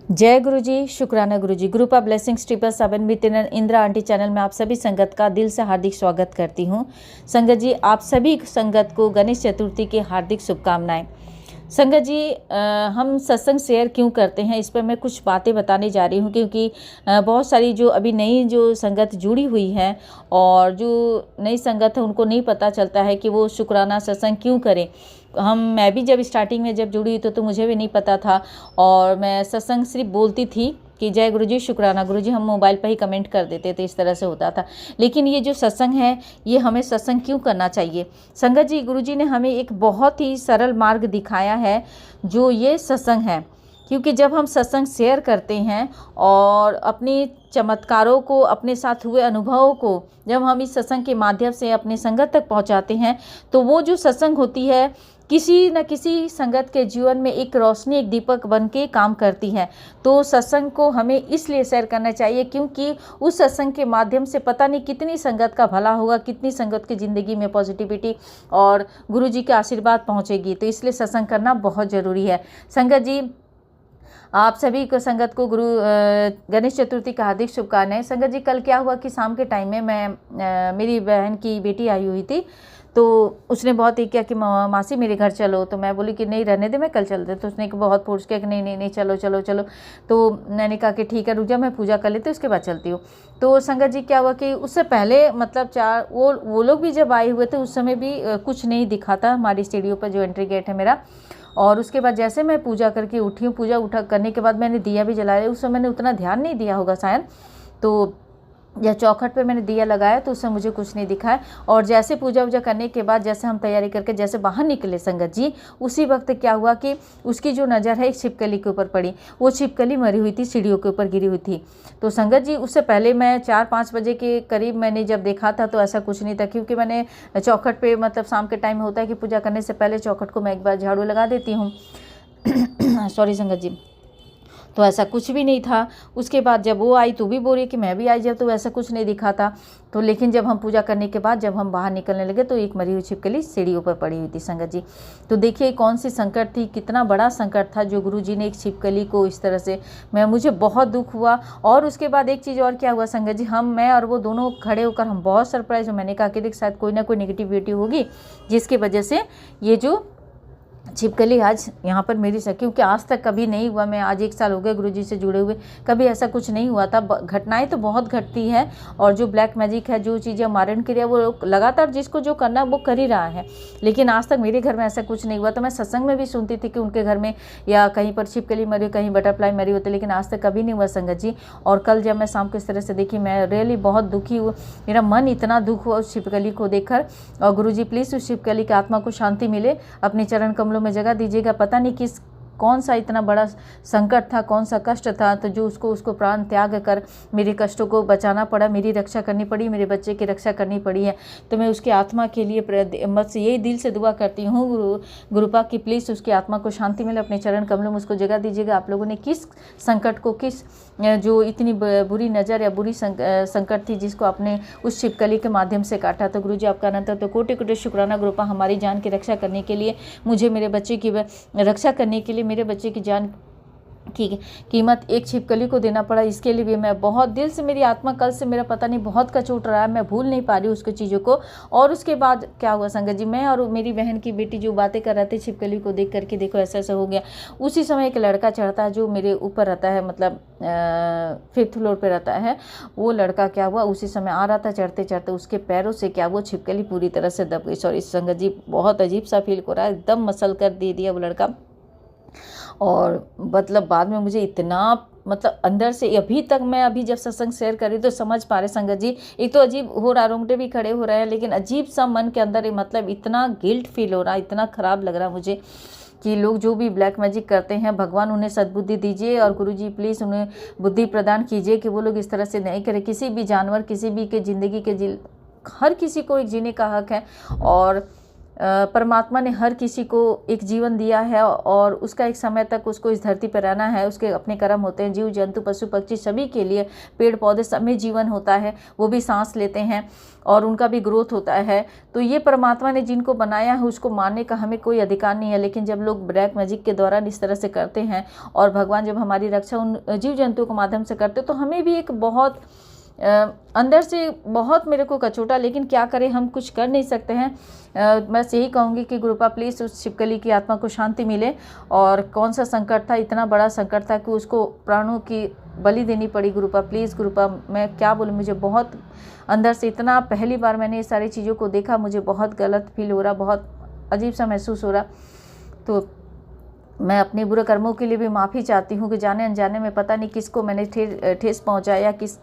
जय गुरु जी, शुक्राना Guru ji. Group of blessings 777 with Indira aunty channel में आप सभी संगत का दिल से हार्दिक स्वागत करती हूँ। संगत जी, आप सभी संगत को गणेश चतुर्थी की हार्दिक शुभकामनाएं। संगत जी, हम सत्संग शेयर क्यों करते हैं, इस पर मैं कुछ बातें बताने जा रही हूँ, क्योंकि बहुत सारी जो अभी नई जो संगत जुड़ी हुई है और जो नई संगत है उनको नहीं पता चलता है कि वो शुक्राना सत्संग क्यों करें। मैं भी जब स्टार्टिंग में जब जुड़ी तो मुझे भी नहीं पता था और मैं सत्संग सिर्फ बोलती थी कि जय गुरु जी, शुक्राना गुरु जी, हम मोबाइल पर ही कमेंट कर देते थे, इस तरह से होता था। लेकिन ये जो सत्संग है, ये हमें सत्संग क्यों करना चाहिए। संगत जी, गुरु जी ने हमें एक बहुत ही सरल मार्ग दिखाया है जो ये सत्संग है, क्योंकि जब हम सत्संग शेयर करते हैं और अपनी चमत्कारों को, अपने साथ हुए अनुभवों को जब हम इस सत्संग के माध्यम से अपने संगत तक पहुंचाते हैं, तो वो जो सत्संग होती है किसी न किसी संगत के जीवन में एक रोशनी, एक दीपक बन के काम करती है। तो सत्संग को हमें इसलिए शेयर करना चाहिए क्योंकि उस सत्संग के माध्यम से पता नहीं कितनी संगत का भला होगा, कितनी संगत की ज़िंदगी में पॉजिटिविटी और गुरु जी के आशीर्वाद पहुँचेगी। तो इसलिए सत्संग करना बहुत ज़रूरी है। संगत जी, आप सभी को संगत को गणेश चतुर्थी का हार्दिक शुभकामनाएं। संगत जी, कल क्या हुआ कि शाम के टाइम में मेरी बहन की बेटी आई हुई थी, तो उसने बहुत ही किया कि मासी मेरे घर चलो। तो मैं बोली कि नहीं, रहने दे, मैं कल चलते। तो उसने बहुत फोर्स किया कि नहीं नहीं नहीं, चलो चलो चलो। तो मैंने कहा कि ठीक है, रुक जा, मैं पूजा कर लेती हूँ, उसके बाद चलती हूँ। तो संगत जी, क्या हुआ कि उससे पहले मतलब वो लोग भी जब आए हुए थे उस समय भी कुछ नहीं दिखा था हमारी सीढ़ियों पर, जो एंट्री गेट है मेरा। और उसके बाद जैसे मैं पूजा करके उठी हूँ, पूजा करने के बाद मैंने दिया भी जलाया। उस समय मैंने उतना ध्यान नहीं दिया होगा शायद, तो या चौखट पे मैंने दिया लगाया तो उससे मुझे कुछ नहीं दिखा है। और जैसे पूजा वूजा करने के बाद जैसे हम तैयारी करके जैसे बाहर निकले संगत जी, उसी वक्त क्या हुआ कि उसकी जो नज़र है एक छिपकली के ऊपर पड़ी। वो छिपकली मरी हुई थी, सीढ़ियों के ऊपर गिरी हुई थी। तो संगत जी, उससे पहले मैं 4-5 बजे के करीब मैंने जब देखा था तो ऐसा कुछ नहीं था, क्योंकि मैंने चौखट पर, मतलब शाम के टाइम में होता है कि पूजा करने से पहले चौखट को मैं एक बार झाड़ू लगा देती हूँ। सॉरी संगत जी। तो ऐसा कुछ भी नहीं था। उसके बाद जब वो आई तो भी बोली कि मैं भी आई जब, तो ऐसा कुछ नहीं दिखा था। तो लेकिन जब हम पूजा करने के बाद जब हम बाहर निकलने लगे तो एक मरी हुई छिपकली सीढ़ियों पर पड़ी हुई थी संगत जी। तो देखिए कौन सी संकट थी, कितना बड़ा संकट था जो गुरु जी ने एक छिपकली को इस तरह से, मुझे बहुत दुख हुआ। और उसके बाद एक चीज़ और क्या हुआ संगत जी, मैं और वो दोनों खड़े होकर हम बहुत सरप्राइज। मैंने कहा कि देख, शायद कोई ना कोई नेगेटिविटी होगी जिसकी वजह से ये जो छिपकली आज यहाँ पर मेरी से, क्योंकि आज तक कभी नहीं हुआ। मैं आज 1 साल हो गए गुरुजी से जुड़े हुए, कभी ऐसा कुछ नहीं हुआ था। घटनाएं तो बहुत घटती है और जो ब्लैक मैजिक है, जो चीज़ें मारण क्रिया, वो लगातार जिसको जो करना वो कर ही रहा है, लेकिन आज तक मेरे घर में ऐसा कुछ नहीं हुआ। तो मैं सत्संग में भी सुनती थी कि उनके घर में या कहीं पर छिपकली मरी, कहीं बटरफ्लाई मरी होती, लेकिन आज तक कभी नहीं हुआ संगत जी। और कल जब मैं शाम को इस तरह से देखी, मैं रियली बहुत दुखी हुई, मेरा मन इतना दुख हुआ उस छिपकली को देखकर। और गुरुजी प्लीज़ उस छिपकली की आत्मा को शांति मिले, अपने चरण कमलों में जगह दीजिएगा। पता नहीं कौन सा इतना बड़ा संकट था, कौन सा कष्ट था, तो जो उसको प्राण त्याग कर मेरे कष्टों को बचाना पड़ा, मेरी रक्षा करनी पड़ी, मेरे बच्चे की रक्षा करनी पड़ी है। तो मैं उसकी आत्मा के लिए बस यही दिल से दुआ करती हूँ गुरुपा की प्लीज़ उसकी आत्मा को शांति मिले, अपने चरण कमलों में उसको जगह दीजिएगा। आप लोगों ने किस संकट को, किस जो इतनी बुरी नज़र या बुरी संकट थी जिसको आपने उस छिपकली के माध्यम से काटा, तो गुरुजी आपका अनंत तो कोटि कोटि शुक्राना गुरुपा, हमारी जान की रक्षा करने के लिए, मुझे मेरे बच्चे की रक्षा करने के लिए, मेरे बच्चे की जान की कीमत एक छिपकली को देना पड़ा। इसके लिए भी मैं बहुत दिल से, मेरी आत्मा कल से मेरा पता नहीं बहुत कचोट रहा है, मैं भूल नहीं पा रही उसको चीज़ों को। और उसके बाद क्या हुआ संगत जी, मैं और मेरी बहन की बेटी जो बातें कर रहे थे छिपकली को देख करके, देखो ऐसा ऐसा हो गया। उसी समय एक लड़का चढ़ता है जो मेरे ऊपर रहता है, मतलब 5th फ्लोर पर रहता है। वो लड़का क्या हुआ, उसी समय आ रहा था, चढ़ते चढ़ते उसके पैरों से क्या वो छिपकली पूरी तरह से दब गई। सॉरी संगत जी, बहुत अजीब सा फील हो रहा है, एकदम मसल कर दे दिया वो लड़का। और मतलब बाद में मुझे इतना, मतलब अंदर से अभी तक, मैं अभी जब सत्संग शेयर करी तो समझ पा रहे संगत जी, एक तो अजीब हो रहा, रोंगटे भी खड़े हो रहे हैं, लेकिन अजीब सा मन के अंदर मतलब इतना गिल्ट फील हो रहा, इतना ख़राब लग रहा मुझे कि लोग जो भी ब्लैक मैजिक करते हैं, भगवान उन्हें सद्बुद्धि दीजिए और गुरुजी प्लीज़ उन्हें बुद्धि प्रदान कीजिए कि वो लोग इस तरह से नहीं करें। किसी भी जानवर, किसी भी के ज़िंदगी के हर किसी को एक जीने का हक है। और परमात्मा ने हर किसी को एक जीवन दिया है और उसका एक समय तक उसको इस धरती पर रहना है, उसके अपने कर्म होते हैं। जीव जंतु पशु पक्षी सभी के लिए, पेड़ पौधे सब में जीवन होता है, वो भी सांस लेते हैं और उनका भी ग्रोथ होता है। तो ये परमात्मा ने जिनको बनाया है उसको मानने का हमें कोई अधिकार नहीं है। लेकिन जब लोग ब्लैक मैजिक के दौरान इस तरह से करते हैं और भगवान जब हमारी रक्षा उन जीव जंतुओं के माध्यम से करते तो हमें भी एक बहुत अंदर से बहुत मेरे को कचोटा, लेकिन क्या करें, हम कुछ कर नहीं सकते हैं। मैं यही कहूँगी कि गुरुपा प्लीज़ उस छिपकली की आत्मा को शांति मिले। और कौन सा संकट था, इतना बड़ा संकट था कि उसको प्राणों की बलि देनी पड़ी। गुरुपा प्लीज़, गुरुपा मैं क्या बोलूँ, मुझे बहुत अंदर से इतना, पहली बार मैंने ये सारी चीज़ों को देखा, मुझे बहुत गलत फील हो रहा, बहुत अजीब सा महसूस हो रहा। तो मैं अपने बुरे कर्मों के लिए भी माफ़ी चाहती हूँ कि जाने अनजाने में पता नहीं किसको मैंने ठेस पहुँचाया, किस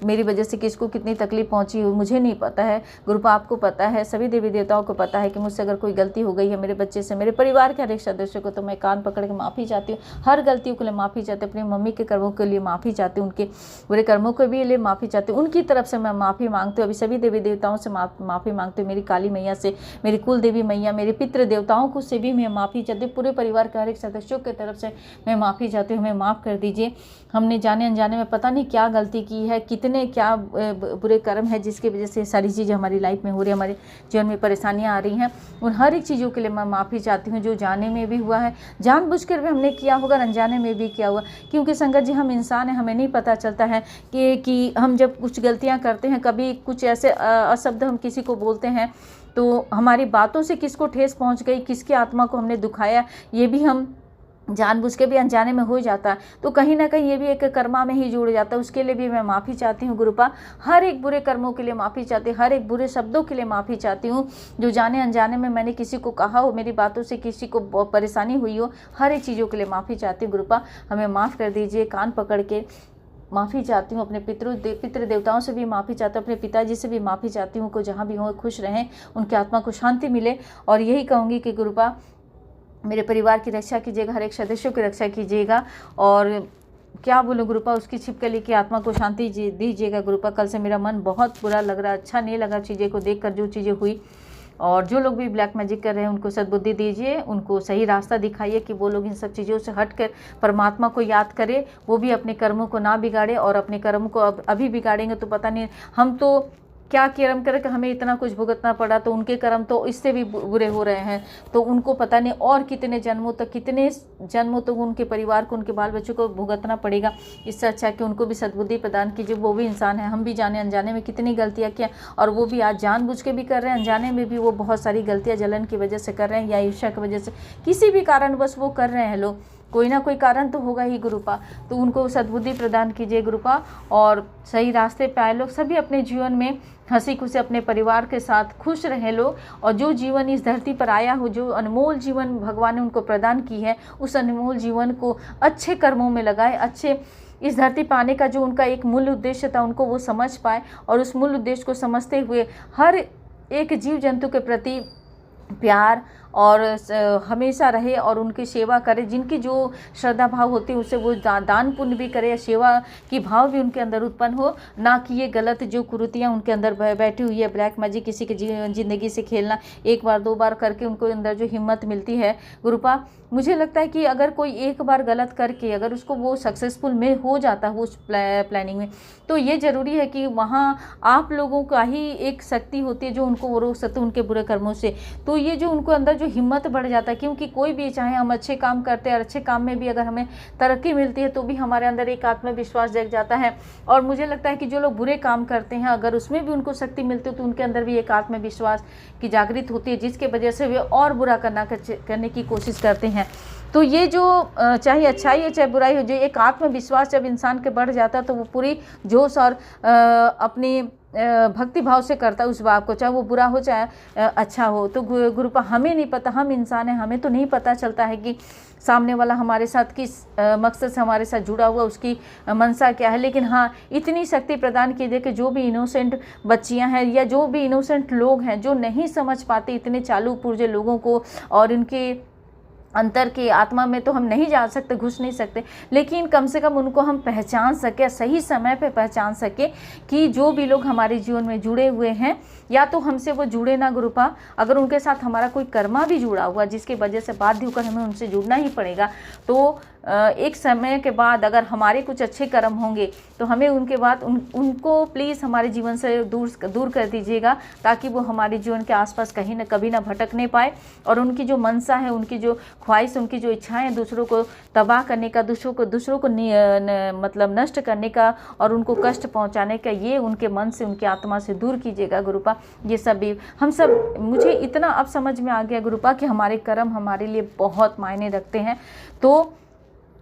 मेरी वजह से किसको कितनी तकलीफ़ पहुँची हो, मुझे नहीं पता है। गुरुपा आपको पता है, सभी देवी देवताओं को पता है कि मुझसे अगर कोई गलती हो गई है, मेरे बच्चे से, मेरे परिवार के हर एक सदस्य को, तो मैं कान पकड़ के माफ़ी चाहती हूँ। हर गलतियों के लिए माफ़ी चाहती हूँ, अपनी मम्मी के कर्मों के लिए माफ़ी चाहती हूँ, उनके बुरे कर्मों के भी लिए माफ़ी चाहती हूँ, उनकी तरफ से मैं माफ़ी मांगती हूँ। अभी सभी देवी देवताओं से माफ़ी मांगती हूँ, मेरी काली मैया से, मेरी कुल देवी मैया, मेरे पितृ देवताओं को से भी मैं माफ़ी चाहती हूँ। पूरे परिवार के हर एक सदस्यों की तरफ मैं माफ़ी चाहती हूँ, हमें माफ़ कर दीजिए। हमने जाने अनजाने में पता नहीं क्या गलती की है, कितने क्या बुरे कर्म है जिसकी वजह से सारी चीज़ें हमारी लाइफ में हो रही है, हमारे जीवन में परेशानियाँ आ रही हैं। उन हर एक चीज़ों के लिए मैं माफ़ी चाहती हूँ, जो जाने में भी हुआ है, जानबूझकर भी हमने किया होगा, अनजाने में भी किया हुआ। क्योंकि संगत जी, हम इंसान हैं, हमें नहीं पता चलता है कि हम जब कुछ गलतियाँ करते हैं, कभी कुछ ऐसे अशब्द हम किसी को बोलते हैं तो हमारी बातों से किसको ठेस पहुँच गई, किसकी आत्मा को हमने दुखाया, ये भी हम जानबूझ के भी अनजाने में हो जाता है। तो कहीं ना कहीं ये भी एक कर्मा में ही जुड़ जाता है। उसके लिए भी मैं माफ़ी चाहती हूँ गुरुपा, हर एक बुरे कर्मों के लिए माफ़ी चाहती हूँ, हर एक बुरे शब्दों के लिए माफ़ी चाहती हूँ जो जाने अनजाने में मैंने किसी को कहा हो, मेरी बातों से किसी को परेशानी हुई हो, हर एक चीज़ों के लिए माफ़ी चाहती हूँ गुरुपा, हमें माफ़ कर दीजिए। कान पकड़ के माफ़ी चाहती हूँ, अपने पितृ देवताओं से भी माफ़ी चाहती हूँ, अपने पिताजी से भी माफ़ी चाहती हूँ, को जहाँ भी हो खुश रहें, उनकी आत्मा को शांति मिले। और यही कहूँगी कि गुरुपा मेरे परिवार की रक्षा कीजिएगा, हर एक सदस्यों की रक्षा कीजिएगा। और क्या बोलूं गुरुपा, उसकी छिपकली की आत्मा को शांति दीजिएगा गुरुपा। कल से मेरा मन बहुत बुरा लग रहा, अच्छा नहीं लगा चीज़ें को देखकर, जो चीज़ें हुई। और जो लोग भी ब्लैक मैजिक कर रहे हैं उनको सद्बुद्धि दीजिए, उनको सही रास्ता दिखाइए कि वो लोग इन सब चीज़ों से हटकर परमात्मा को याद करें, वो भी अपने कर्मों को ना बिगाड़े। और अपने कर्म को अभी बिगाड़ेंगे तो पता नहीं, हम तो क्या कर्म करके हमें इतना कुछ भुगतना पड़ा, तो उनके कर्म तो इससे भी बुरे हो रहे हैं। तो उनको पता नहीं और कितने जन्मों तक उनके परिवार को, उनके बाल बच्चों को भुगतना पड़ेगा। इससे अच्छा कि उनको भी सद्बुद्धि प्रदान कीजिए। वो भी इंसान है, हम भी जाने अनजाने में कितनी गलतियाँ किया, और वो भी आज जानबूझ के भी कर रहे हैं, अनजाने में भी वो बहुत सारी गलतियाँ जलन की वजह से कर रहे हैं, या ईर्ष्या की वजह से, किसी भी कारण बस वो कर रहे हैं लोग, कोई ना कोई कारण तो होगा ही गुरुपा। तो उनको सद्बुद्धि प्रदान कीजिए गुरुपा, और सही रास्ते पे आए लोग, सभी अपने जीवन में हंसी खुशी अपने परिवार के साथ खुश रहे लोग। और जो जीवन इस धरती पर आया हो, जो अनमोल जीवन भगवान ने उनको प्रदान की है, उस अनमोल जीवन को अच्छे कर्मों में लगाए, अच्छे इस धरती पर आने का जो उनका एक मूल उद्देश्य था उनको वो समझ पाए, और उस मूल उद्देश्य को समझते हुए हर एक जीव जंतु के प्रति प्यार और हमेशा रहे और उनकी सेवा करे। जिनकी जो श्रद्धा भाव होती है उससे वो दान पुण्य भी करे, सेवा की भाव भी उनके अंदर उत्पन्न हो, ना कि ये गलत जो कुरीतियाँ उनके अंदर बैठी हुई है, ब्लैक मैजिक, किसी की ज़िंदगी से खेलना, एक बार दो बार करके उनको अंदर जो हिम्मत मिलती है गुरुपा, मुझे लगता है कि अगर कोई एक बार गलत करके अगर उसको वो सक्सेसफुल में हो जाता है उस प्लानिंग में, तो ये ज़रूरी है कि वहाँ आप लोगों का ही एक शक्ति होती है जो उनको वो रोक सकते हैं उनके बुरे कर्मों से। तो ये जो उनको अंदर जो हिम्मत बढ़ जाता है, क्योंकि कोई भी चाहे हम अच्छे काम करते हैं और अच्छे काम में भी अगर हमें तरक्की मिलती है तो भी हमारे अंदर एक आत्मविश्वास जग जाता है। और मुझे लगता है कि जो लोग बुरे काम करते हैं अगर उसमें भी उनको शक्ति मिलती है तो उनके अंदर भी एक आत्मविश्वास की जागृत होती है, जिसके वजह से वे और बुरा करने की कोशिश करते हैं। तो ये जो चाहे अच्छाई हो चाहे बुराई हो, जो एक आत्मविश्वास जब इंसान के बढ़ जाता है तो वो पूरी जोश और अपनी भक्ति भाव से करता है उस बात को, चाहे वो बुरा हो चाहे अच्छा हो। तो गुरुपा हमें नहीं पता, हम इंसान हैं, हमें तो नहीं पता चलता है कि सामने वाला हमारे साथ किस मकसद से हमारे साथ जुड़ा हुआ, उसकी मनसा क्या है। लेकिन हाँ, इतनी शक्ति प्रदान कीजिए कि जो भी इनोसेंट बच्चियां हैं या जो भी इनोसेंट लोग हैं जो नहीं समझ पाते इतने चालू पुर्जे लोगों को और इनके अंतर की आत्मा में तो हम नहीं जा सकते, घुस नहीं सकते, लेकिन कम से कम उनको हम पहचान सके, सही समय पे पहचान सके कि जो भी लोग हमारे जीवन में जुड़े हुए हैं, या तो हमसे वो जुड़े ना गुरुपा, अगर उनके साथ हमारा कोई कर्मा भी जुड़ा हुआ जिसकी वजह से बाध्य होकर हमें उनसे जुड़ना ही पड़ेगा, तो एक समय के बाद अगर हमारे कुछ अच्छे कर्म होंगे तो हमें उनके बाद उनको प्लीज़ हमारे जीवन से दूर कर दीजिएगा, ताकि वो हमारे जीवन के आसपास कहीं ना कभी ना भटकने पाए, और उनकी जो मनसा है, उनकी जो ख्वाहिश, उनकी जो इच्छाएं हैं दूसरों को तबाह करने का, दूसरों को मतलब नष्ट करने का और उनको कष्ट पहुंचाने का, ये उनके मन से, उनकी आत्मा से दूर कीजिएगा गुरुपा। ये सब भी हम सब, मुझे इतना अब समझ में आ गया गुरुपा कि हमारे कर्म हमारे लिए बहुत मायने रखते हैं। तो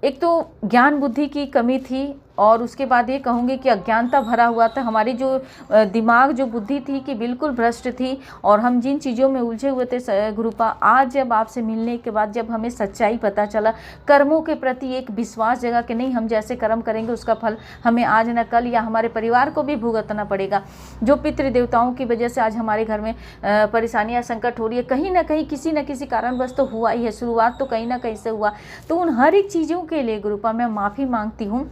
एक तो ज्ञान बुद्धि की कमी थी, और उसके बाद ये कहूँगी कि अज्ञानता भरा हुआ था, हमारी जो दिमाग, जो बुद्धि थी कि बिल्कुल भ्रष्ट थी, और हम जिन चीज़ों में उलझे हुए थे गुरुपा, आज जब आपसे मिलने के बाद जब हमें सच्चाई पता चला, कर्मों के प्रति एक विश्वास जगा कि नहीं, हम जैसे कर्म करेंगे उसका फल हमें आज न कल या हमारे परिवार को भी भुगतना पड़ेगा। जो पितृदेवताओं की वजह से आज हमारे घर में परेशानियाँ, संकट हो रही है, कहीं ना कहीं किसी न किसी कारणवश तो हुआ ही है, शुरुआत तो कहीं ना कहीं से हुआ। तो उन हर एक चीज़ों के लिए गुरुपा मैं माफ़ी मांगती हूँ।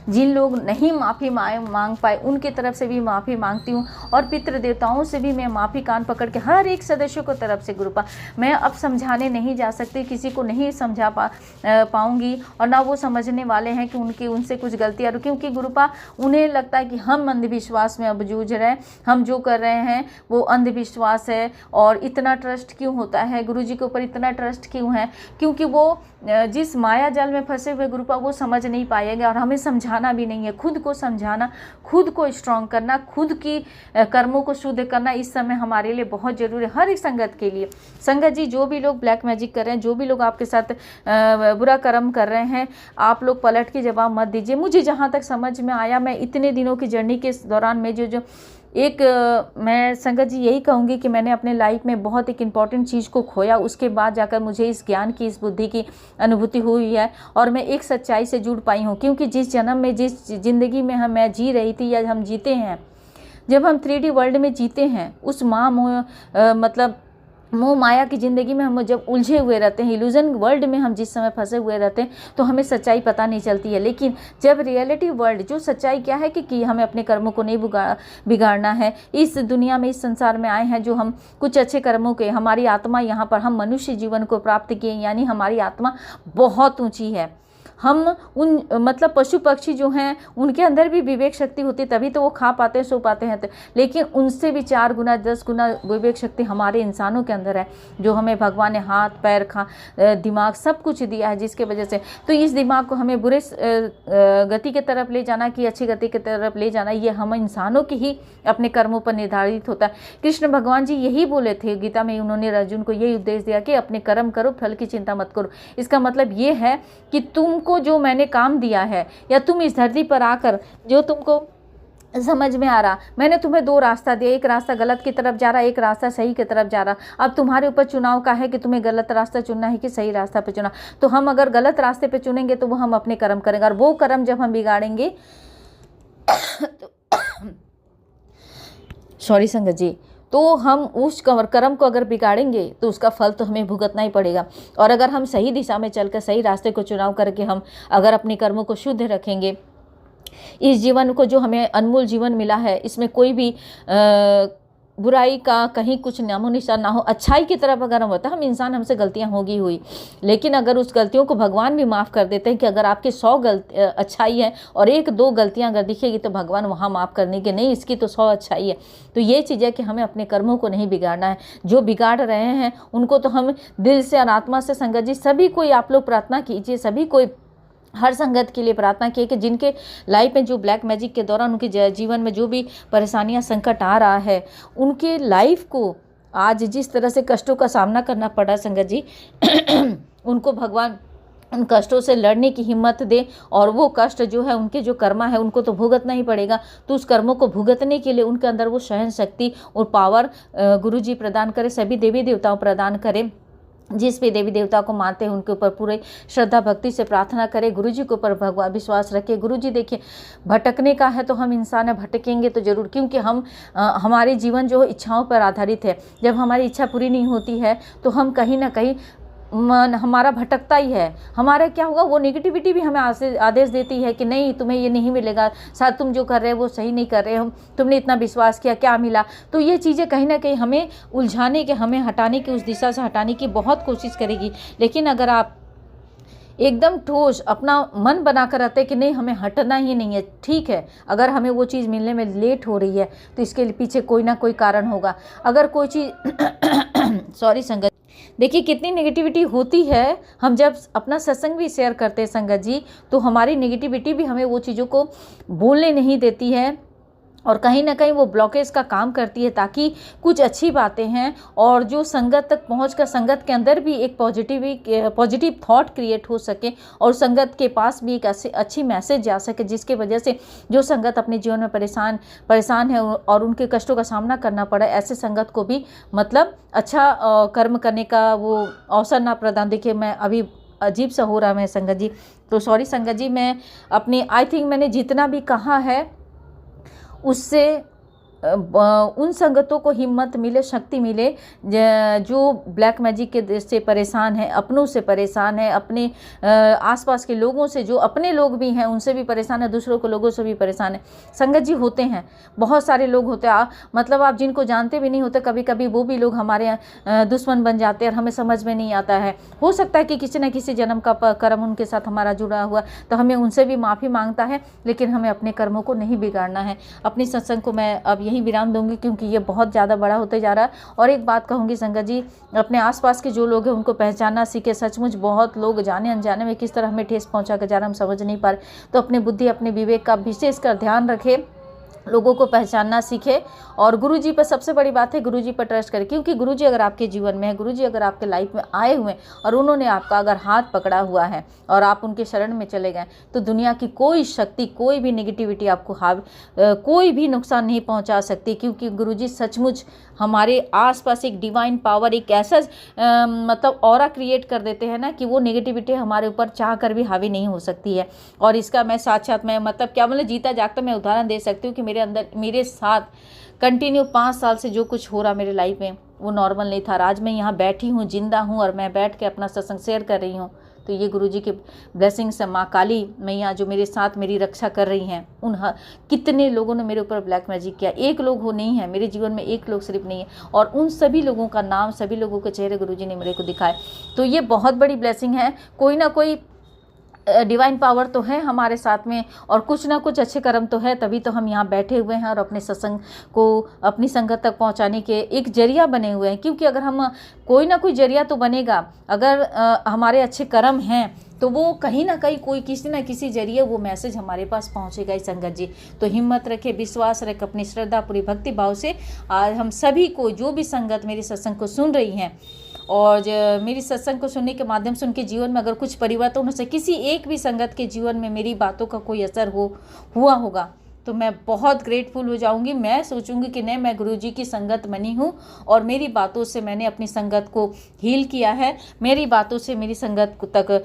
जिन लोग नहीं माफ़ी मांग पाए उनकी तरफ से भी माफ़ी मांगती हूँ, और पितृ देवताओं से भी मैं माफ़ी कान पकड़ के हर एक सदस्य को तरफ से गुरुपा, मैं अब समझाने नहीं जा सकती, किसी को नहीं समझा पाऊँगी, और ना वो समझने वाले हैं कि उनसे कुछ गलतियाँ, क्योंकि गुरुपा उन्हें लगता है कि हम अंधविश्वास में अब जूझ रहे हैं, हम जो कर रहे हैं वो अंधविश्वास है, और इतना ट्रस्ट क्यों होता है गुरुजी के ऊपर, इतना ट्रस्ट क्यों है, क्योंकि वो जिस माया जाल में फंसे हुए गुरुपा वो समझ नहीं पाएंगे, और हमें समझाना भी नहीं है। खुद को समझाना, खुद को स्ट्रांग करना, खुद की कर्मों को शुद्ध करना इस समय हमारे लिए बहुत जरूरी है, हर एक संगत के लिए। संगत जी, जो भी लोग ब्लैक मैजिक कर रहे हैं, जो भी लोग आपके साथ बुरा कर्म कर रहे हैं, आप लोग पलट के जवाब मत दीजिए। मुझे जहाँ तक समझ में आया, मैं इतने दिनों की जर्नी के दौरान में जो मैं संगत जी यही कहूँगी कि मैंने अपने लाइफ में बहुत एक इम्पॉर्टेंट चीज़ को खोया, उसके बाद जाकर मुझे इस ज्ञान की, इस बुद्धि की अनुभूति हुई है, और मैं एक सच्चाई से जुड़ पाई हूँ। क्योंकि जिस जन्म में, जिस ज़िंदगी में मैं जी रही थी या हम जीते हैं, जब हम 3D वर्ल्ड में जीते हैं, उस मतलब मोह माया की ज़िंदगी में हम जब उलझे हुए रहते हैं, इल्यूजन वर्ल्ड में हम जिस समय फंसे हुए रहते हैं, तो हमें सच्चाई पता नहीं चलती है। लेकिन जब रियलिटी वर्ल्ड, जो सच्चाई क्या है कि हमें अपने कर्मों को नहीं बिगाड़ना है, इस दुनिया में, इस संसार में आए हैं जो हम कुछ अच्छे कर्मों के, हमारी आत्मा यहाँ पर हम मनुष्य जीवन को प्राप्त किए, यानी हमारी आत्मा बहुत ऊँची है। हम उन मतलब पशु पक्षी जो हैं उनके अंदर भी विवेक शक्ति होती है, तभी तो वो खा पाते हैं, सो पाते हैं, लेकिन उनसे भी 4 गुना 10 गुना विवेक शक्ति हमारे इंसानों के अंदर है, जो हमें भगवान ने हाथ पैर दिमाग सब कुछ दिया है, जिसके वजह से तो इस दिमाग को हमें बुरे गति की तरफ ले जाना कि अच्छी गति की तरफ ले जाना, ये हम इंसानों की ही अपने कर्मों पर निर्धारित होता है। कृष्ण भगवान जी यही बोले थे गीता में, उन्होंने अर्जुन को यही उपदेश दिया कि अपने कर्म करो, फल की चिंता मत करो। इसका मतलब ये है कि तुमको जो मैंने काम दिया है, या तुम इस धरती पर आकर जो तुमको समझ में आ रहा, मैंने तुम्हें 2 रास्ता दिया, एक रास्ता गलत की तरफ जा रहा, एक रास्ता सही की तरफ जा रहा। अब तुम्हारे ऊपर चुनाव का है कि तुम्हें गलत रास्ता चुनना है कि सही रास्ता पे चुना। तो हम अगर गलत रास्ते पे चुनेंगे तो वो हम अपने कर्म करेंगे, और वो कर्म जब हम बिगाड़ेंगे तो सॉरी संगत जी, तो हम उस कर्म को अगर बिगाड़ेंगे तो उसका फल तो हमें भुगतना ही पड़ेगा। और अगर हम सही दिशा में चलकर सही रास्ते को चुनाव करके हम अगर अपने कर्मों को शुद्ध रखेंगे, इस जीवन को जो हमें अनमोल जीवन मिला है, इसमें कोई भी बुराई का कहीं कुछ नामो निशान ना हो, अच्छाई की तरफ अगर हम होता, हम इंसान, हमसे गलतियां होगी हुई, लेकिन अगर उस गलतियों को भगवान भी माफ़ कर देते हैं कि अगर आपके 100 अच्छाई है और 1-2 गलतियां अगर दिखेगी तो भगवान वहाँ माफ़ करने के, नहीं इसकी तो 100 अच्छाई है। तो ये चीज़ है कि हमें अपने कर्मों को नहीं बिगाड़ना है, जो बिगाड़ रहे हैं उनको तो हम दिल से और आत्मा से, संगत जी सभी कोई आप लोग प्रार्थना कीजिए, सभी कोई हर संगत के लिए प्रार्थना किए कि जिनके लाइफ में जो ब्लैक मैजिक के दौरान उनके जीवन में जो भी परेशानियां, संकट आ रहा है, उनके लाइफ को आज जिस तरह से कष्टों का सामना करना पड़ा संगत जी उनको भगवान उन कष्टों से लड़ने की हिम्मत दे, और वो कष्ट जो है उनके जो कर्मा है उनको तो भुगतना ही पड़ेगा, तो उस कर्मों को भुगतने के लिए उनके अंदर वो सहन शक्ति और पावर गुरु जी प्रदान करे, सभी देवी देवताओं प्रदान करें। जिस भी देवी देवता को मानते हैं उनके ऊपर पूरे श्रद्धा भक्ति से प्रार्थना करें, गुरुजी के ऊपर भगवान विश्वास रखें। गुरुजी देखिए, भटकने का है तो हम इंसान है, भटकेंगे तो जरूर, क्योंकि हम हमारे जीवन जो इच्छाओं पर आधारित है। जब हमारी इच्छा पूरी नहीं होती है तो हम कहीं ना कहीं मन हमारा भटकता ही है, हमारा क्या होगा, वो नेगेटिविटी भी हमें आदेश देती है कि नहीं तुम्हें ये नहीं मिलेगा, शायद तुम जो कर रहे हो वो सही नहीं कर रहे हो, तुमने इतना विश्वास किया क्या मिला। तो ये चीज़ें कहीं ना कहीं हमें उलझाने के, हमें हटाने की, उस दिशा से हटाने की बहुत कोशिश करेगी। लेकिन अगर आप एकदम ठोस अपना मन बनाकर रहते कि नहीं हमें हटना ही नहीं है, ठीक है, अगर हमें वो चीज़ मिलने में लेट हो रही है तो इसके पीछे कोई ना कोई कारण होगा। अगर कोई चीज़ सॉरी संगत, देखिए कितनी नेगेटिविटी होती है, हम जब अपना सत्संग भी शेयर करते हैं संगत जी, तो हमारी नेगेटिविटी भी हमें वो चीज़ों को बोलने नहीं देती है और कहीं ना कहीं वो ब्लॉकेज का काम करती है, ताकि कुछ अच्छी बातें हैं और जो संगत तक पहुंचकर संगत के अंदर भी एक पॉजिटिव थॉट क्रिएट हो सके और संगत के पास भी एक अच्छी मैसेज जा सके, जिसके वजह से जो संगत अपने जीवन में परेशान है और उनके कष्टों का सामना करना पड़ा, ऐसे संगत को भी मतलब अच्छा कर्म करने का वो अवसर ना प्रदान। देखिए मैं अभी अजीब सा हो रहा है संगत जी, तो सॉरी संगत जी, मैं अपने आई थिंक मैंने जितना भी कहा है उससे उन संगतों को हिम्मत मिले, शक्ति मिले जो ब्लैक मैजिक के से परेशान है, अपनों से परेशान है, अपने आसपास के लोगों से, जो अपने लोग भी हैं उनसे भी परेशान है, दूसरों के लोगों से भी परेशान है। संगत जी होते हैं, बहुत सारे लोग होते हैं, मतलब आप जिनको जानते भी नहीं होते, कभी कभी वो भी लोग हमारे दुश्मन बन जाते हैं और हमें समझ में नहीं आता है। हो सकता है कि किसी न किसी जन्म का कर्म उनके साथ हमारा जुड़ा हुआ, तो हमें उनसे भी माफ़ी मांगता है, लेकिन हमें अपने कर्मों को नहीं बिगाड़ना है। अपनी सत्संग को मैं अब यहीं विराम दूंगी क्योंकि ये बहुत ज़्यादा बड़ा होते जा रहा है। और एक बात कहूँगी संगत जी, अपने आसपास के जो लोग हैं उनको पहचानना सीखे। सचमुच बहुत लोग जाने अनजाने में किस तरह हमें ठेस पहुँचा कर जा रहा है, हम समझ नहीं पा रहे। तो अपने बुद्धि, अपने विवेक का विशेषकर ध्यान रखें, लोगों को पहचानना सीखे और गुरुजी पर सबसे बड़ी बात है गुरुजी पर ट्रस्ट करें, क्योंकि गुरुजी अगर आपके जीवन में है, गुरुजी अगर आपके लाइफ में आए हुए हैं और उन्होंने आपका अगर हाथ पकड़ा हुआ है और आप उनके शरण में चले गए, तो दुनिया की कोई शक्ति, कोई भी नेगेटिविटी आपको कोई भी नुकसान नहीं पहुंचा सकती, क्योंकि गुरुजी सचमुच हमारे आसपास एक डिवाइन पावर, एक ऐसा मतलब ऑरा क्रिएट कर देते हैं ना कि वो नेगेटिविटी हमारे ऊपर चाह कर भी हावी नहीं हो सकती है। और इसका मैं साक्षात मैं मतलब क्या मतलब जीता जागता मैं उदाहरण दे सकती हूँ कि मेरे साथ कंटिन्यू 5 साल से जो कुछ हो रहा मेरे लाइफ में वो नॉर्मल नहीं था। आज मैं यहाँ बैठी हूँ, जिंदा हूँ और मैं बैठ के अपना सत्संग शेयर कर रही हूँ, तो ये गुरुजी की ब्लेसिंग से, माँ काली मैया जो मेरे साथ मेरी रक्षा कर रही हैं, कितने लोगों ने मेरे ऊपर ब्लैक मैजिक किया, एक लोग हो नहीं है मेरे जीवन में, एक लोग सिर्फ नहीं है, और उन सभी लोगों का नाम, सभी लोगों के चेहरे गुरुजी ने मेरे को दिखाए। तो ये बहुत बड़ी ब्लेसिंग है। कोई ना कोई डिवाइन पावर तो है हमारे साथ में और कुछ ना कुछ अच्छे कर्म तो है, तभी तो हम यहाँ बैठे हुए हैं और अपने सत्संग को अपनी संगत तक पहुँचाने के एक जरिया बने हुए हैं। क्योंकि अगर हम कोई ना कोई जरिया तो बनेगा, अगर हमारे अच्छे कर्म हैं तो वो कहीं ना कहीं कोई किसी न किसी जरिए वो मैसेज हमारे पास पहुंचेगा ही संगत जी। तो हिम्मत रखे, विश्वास रखे, अपनी श्रद्धा पूरी भक्ति भाव से आज हम सभी को, जो भी संगत मेरी सत्संग को सुन रही हैं और मेरी सत्संग को सुनने के माध्यम से उनके जीवन में अगर कुछ परिवर्तन हो सके, किसी एक भी संगत के जीवन में मेरी बातों का कोई असर हुआ होगा, तो मैं बहुत ग्रेटफुल हो जाऊंगी। मैं सोचूंगी कि नहीं, मैं गुरुजी की संगत बनी हूँ और मेरी बातों से मैंने अपनी संगत को हील किया है, मेरी बातों से मेरी संगत तक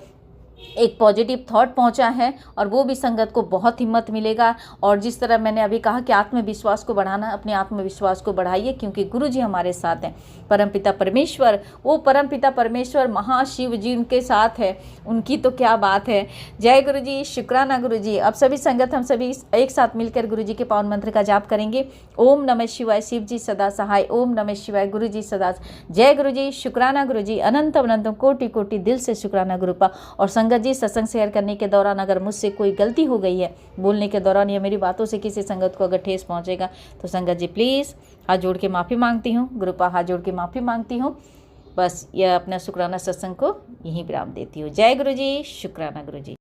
एक पॉजिटिव थॉट पहुंचा है और वो भी संगत को बहुत हिम्मत मिलेगा। और जिस तरह मैंने अभी कहा कि आत्मविश्वास को बढ़ाना, अपने आत्मविश्वास को बढ़ाइए, क्योंकि गुरुजी हमारे साथ हैं। परमपिता परमेश्वर, वो परमपिता परमेश्वर महाशिव जी उनके साथ है, उनकी तो क्या बात है। जय गुरुजी, शुक्राना गुरुजी। अब सभी संगत हम सभी एक साथ मिलकर गुरुजी के पावन मंत्र का जाप करेंगे। ओम नमः शिवाय, शिव जी सदा सहाय। ओम नमः शिवाय, गुरुजी सदा। जय गुरुजी, शुक्राना गुरुजी, अनंत अनंत कोटि कोटि दिल से शुक्राना गुरुपा। और संगत जी, सत्संग शेयर करने के दौरान अगर मुझसे कोई गलती हो गई है बोलने के दौरान या मेरी बातों से किसी संगत को अगर ठेस पहुंचेगा, तो संगत जी प्लीज़ हाथ जोड़ के माफ़ी मांगती हूँ, गुरुपा हाथ जोड़ के माफ़ी मांगती हूँ। बस यह अपना शुक्राना सत्संग को यहीं विराम देती हूँ। जय गुरुजी, शुक्राना गुरुजी।